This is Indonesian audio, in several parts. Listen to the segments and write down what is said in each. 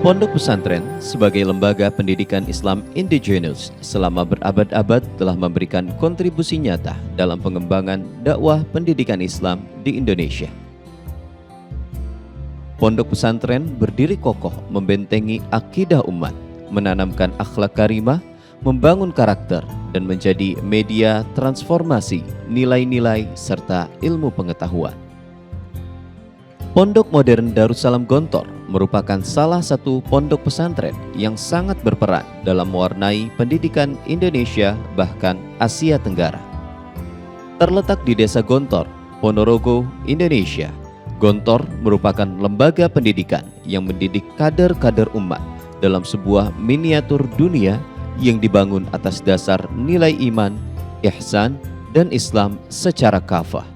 Pondok pesantren sebagai lembaga pendidikan Islam indigenous selama berabad-abad telah memberikan kontribusi nyata dalam pengembangan dakwah pendidikan Islam di Indonesia. Pondok pesantren berdiri kokoh membentengi akidah umat, menanamkan akhlak karimah, membangun karakter, dan menjadi media transformasi nilai-nilai serta ilmu pengetahuan. Pondok Modern Darussalam Gontor merupakan salah satu pondok pesantren yang sangat berperan dalam mewarnai pendidikan Indonesia bahkan Asia Tenggara. Terletak di Desa Gontor, Ponorogo, Indonesia, Gontor merupakan lembaga pendidikan yang mendidik kader-kader umat dalam sebuah miniatur dunia yang dibangun atas dasar nilai iman, ihsan, dan Islam secara kafah.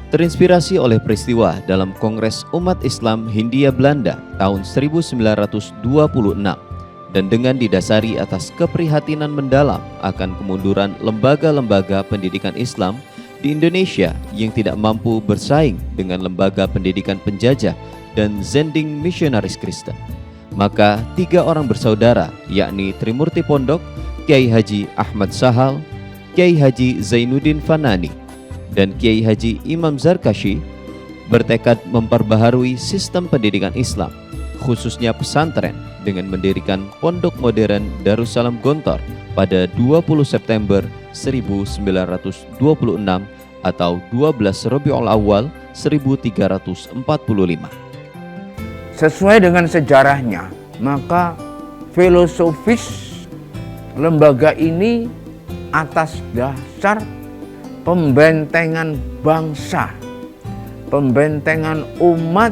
Terinspirasi oleh peristiwa dalam Kongres Umat Islam Hindia Belanda tahun 1926 dan dengan didasari atas keprihatinan mendalam akan kemunduran lembaga-lembaga pendidikan Islam di Indonesia yang tidak mampu bersaing dengan lembaga pendidikan penjajah dan zending misionaris Kristen, maka 3 orang bersaudara yakni Trimurti Pondok, Kiai Haji Ahmad Sahal, Kiai Haji Zainuddin Fanani, dan Kiai Haji Imam Zarkashi bertekad memperbaharui sistem pendidikan Islam, khususnya pesantren, dengan mendirikan Pondok Modern Darussalam Gontor pada 20 September 1926 atau 12 Rabiul Awal 1345. Sesuai dengan sejarahnya, maka filosofis lembaga ini atas dasar pembentengan bangsa, pembentengan umat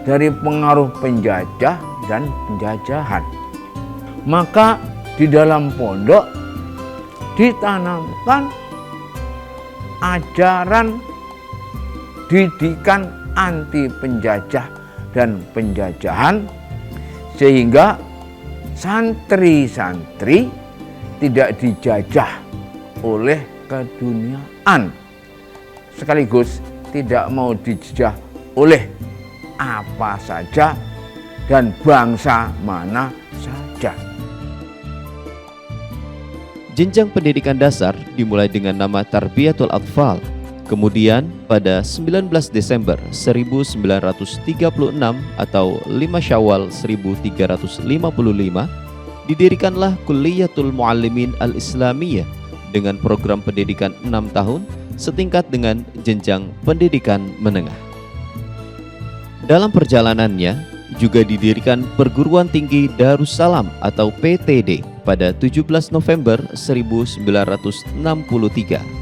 dari pengaruh penjajah dan penjajahan. Maka di dalam pondok ditanamkan ajaran didikan anti penjajah dan penjajahan, sehingga santri-santri tidak dijajah oleh keduniaan, sekaligus tidak mau dijajah oleh apa saja dan bangsa mana saja. Jenjang pendidikan dasar dimulai dengan nama Tarbiyatul Atfal. Kemudian pada 19 Desember 1936 atau 5 Syawal 1355 didirikanlah Kulliyatul Muallimin Al-Islamiyah dengan program pendidikan 6 tahun setingkat dengan jenjang pendidikan menengah. Dalam perjalanannya juga didirikan Perguruan Tinggi Darussalam atau PTD pada 17 November 1963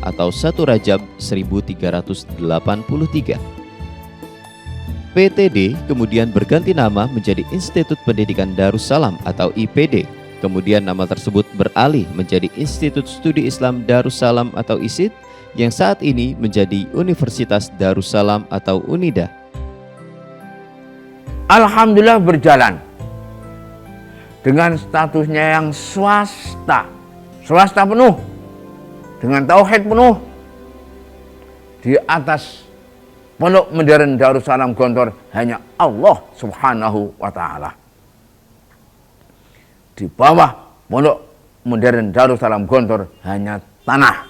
atau 1 Rajab 1383. PTD kemudian berganti nama menjadi Institut Pendidikan Darussalam atau IPD. Kemudian nama tersebut beralih menjadi Institut Studi Islam Darussalam atau ISID yang saat ini menjadi Universitas Darussalam atau UNIDA. Alhamdulillah berjalan dengan statusnya yang swasta penuh, dengan tauhid penuh. Di atas Pondok Modern Darussalam Gontor hanya Allah Subhanahu wa Ta'ala. Di bawah Pondok Modern Darussalam Gontor hanya tanah.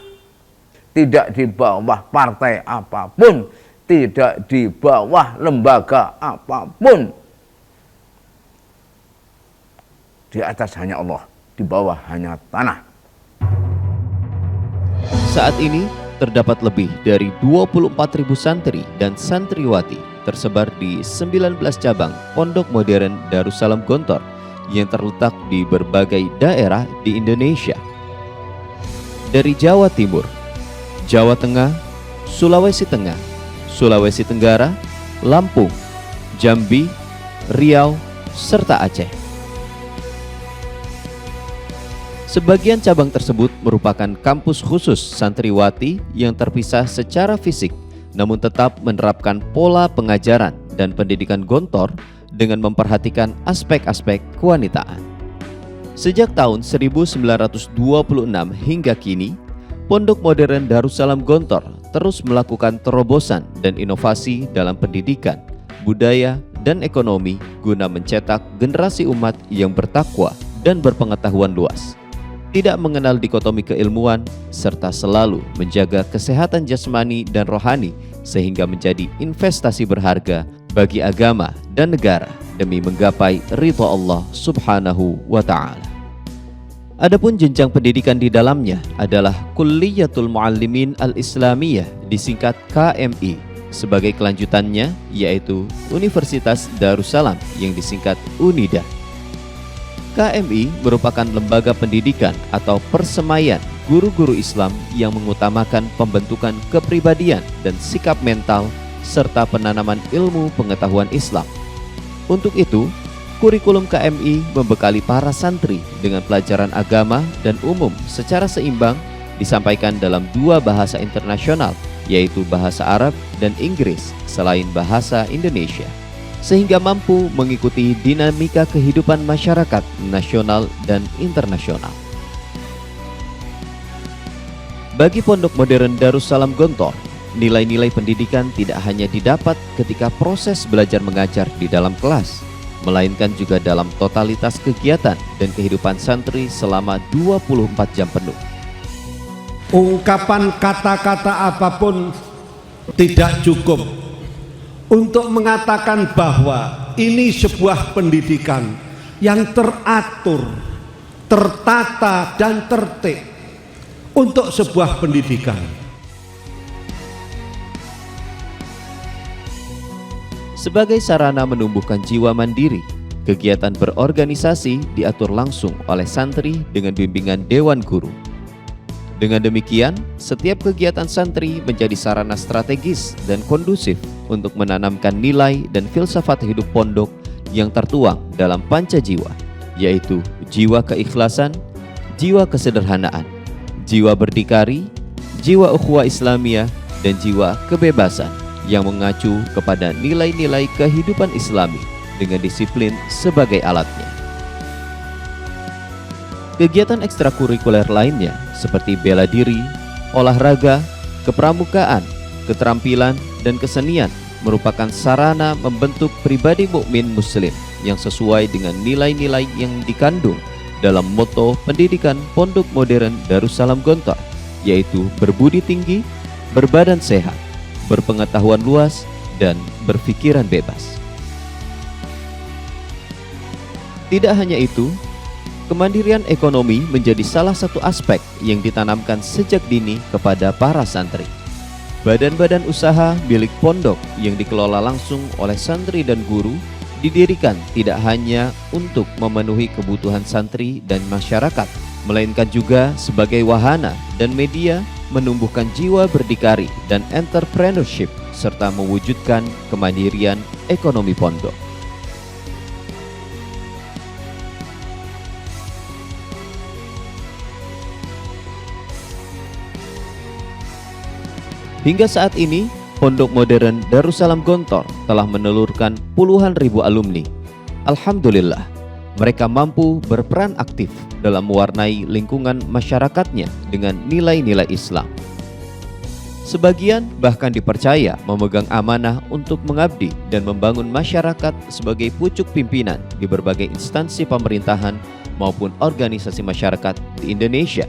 Tidak di bawah partai apapun, tidak di bawah lembaga apapun. Di atas hanya Allah, di bawah hanya tanah. Saat ini terdapat lebih dari 24.000 santri dan santriwati tersebar di 19 cabang Pondok Modern Darussalam Gontor yang terletak di berbagai daerah di Indonesia. Dari Jawa Timur, Jawa Tengah, Sulawesi Tengah, Sulawesi Tenggara, Lampung, Jambi, Riau, serta Aceh. Sebagian cabang tersebut merupakan kampus khusus santriwati yang terpisah secara fisik, namun tetap menerapkan pola pengajaran dan pendidikan Gontor dengan memperhatikan aspek-aspek kewanitaan. Sejak tahun 1926 hingga kini, Pondok Modern Darussalam Gontor terus melakukan terobosan dan inovasi dalam pendidikan budaya, dan ekonomi guna mencetak generasi umat yang bertakwa dan berpengetahuan luas, tidak mengenal dikotomi keilmuan, serta selalu menjaga kesehatan jasmani dan rohani sehingga menjadi investasi berharga bagi agama dan negara demi menggapai ridha Allah Subhanahu wa Ta'ala. Adapun jenjang pendidikan di dalamnya adalah Kulliyatul Muallimin Al-Islamiyah, disingkat KMI. Sebagai kelanjutannya yaitu Universitas Darussalam yang disingkat UNIDA. KMI merupakan lembaga pendidikan atau persemaian guru-guru Islam yang mengutamakan pembentukan kepribadian dan sikap mental serta penanaman ilmu pengetahuan Islam. Untuk itu, kurikulum KMI membekali para santri dengan pelajaran agama dan umum secara seimbang, disampaikan dalam 2 bahasa internasional, yaitu bahasa Arab dan Inggris selain bahasa Indonesia, sehingga mampu mengikuti dinamika kehidupan masyarakat nasional dan internasional. Bagi Pondok Modern Darussalam Gontor, nilai-nilai pendidikan tidak hanya didapat ketika proses belajar mengajar di dalam kelas, melainkan juga dalam totalitas kegiatan dan kehidupan santri selama 24 jam penuh. Ungkapan kata-kata apapun tidak cukup untuk mengatakan bahwa ini sebuah pendidikan yang teratur, tertata, dan tertib untuk sebuah pendidikan. Sebagai sarana menumbuhkan jiwa mandiri, kegiatan berorganisasi diatur langsung oleh santri dengan bimbingan Dewan Guru. Dengan demikian, setiap kegiatan santri menjadi sarana strategis dan kondusif untuk menanamkan nilai dan filsafat hidup pondok yang tertuang dalam panca jiwa, yaitu jiwa keikhlasan, jiwa kesederhanaan, jiwa berdikari, jiwa ukhuwah Islamiyah, dan jiwa kebebasan yang mengacu kepada nilai-nilai kehidupan Islami dengan disiplin sebagai alatnya. Kegiatan ekstrakurikuler lainnya seperti bela diri, olahraga, kepramukaan, keterampilan, dan kesenian merupakan sarana membentuk pribadi mukmin muslim yang sesuai dengan nilai-nilai yang dikandung dalam moto pendidikan Pondok Modern Darussalam Gontor, yaitu berbudi tinggi, berbadan sehat, berpengetahuan luas, dan berpikiran bebas. Tidak hanya itu, kemandirian ekonomi menjadi salah satu aspek yang ditanamkan sejak dini kepada para santri. Badan-badan usaha milik pondok yang dikelola langsung oleh santri dan guru didirikan tidak hanya untuk memenuhi kebutuhan santri dan masyarakat, melainkan juga sebagai wahana dan media menumbuhkan jiwa berdikari dan entrepreneurship serta mewujudkan kemandirian ekonomi pondok. Hingga saat ini, Pondok Modern Darussalam Gontor telah menelurkan puluhan ribu alumni. Alhamdulillah, mereka mampu berperan aktif dalam mewarnai lingkungan masyarakatnya dengan nilai-nilai Islam. Sebagian bahkan dipercaya memegang amanah untuk mengabdi dan membangun masyarakat sebagai pucuk pimpinan di berbagai instansi pemerintahan maupun organisasi masyarakat di Indonesia,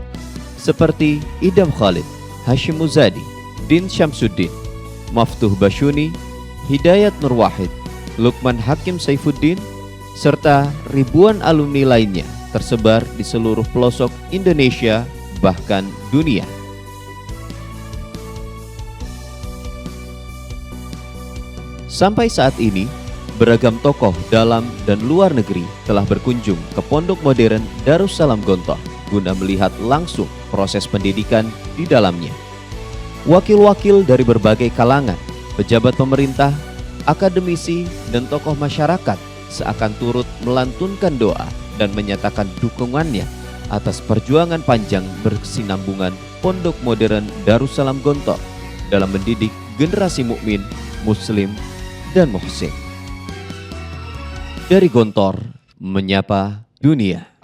seperti Idam Khalid, Hashim Muzadi, Din Syamsuddin, Maftuh Basyuni, Hidayat Nur Wahid, Lukman Hakim Saifuddin, serta ribuan alumni lainnya tersebar di seluruh pelosok Indonesia bahkan dunia. Sampai saat ini, beragam tokoh dalam dan luar negeri telah berkunjung ke Pondok Modern Darussalam Gontor guna melihat langsung proses pendidikan di dalamnya. Wakil-wakil dari berbagai kalangan, pejabat pemerintah, akademisi, dan tokoh masyarakat seakan turut melantunkan doa dan menyatakan dukungannya atas perjuangan panjang berkesinambungan Pondok Modern Darussalam Gontor dalam mendidik generasi mukmin, muslim, dan muhsin. Dari Gontor, menyapa dunia.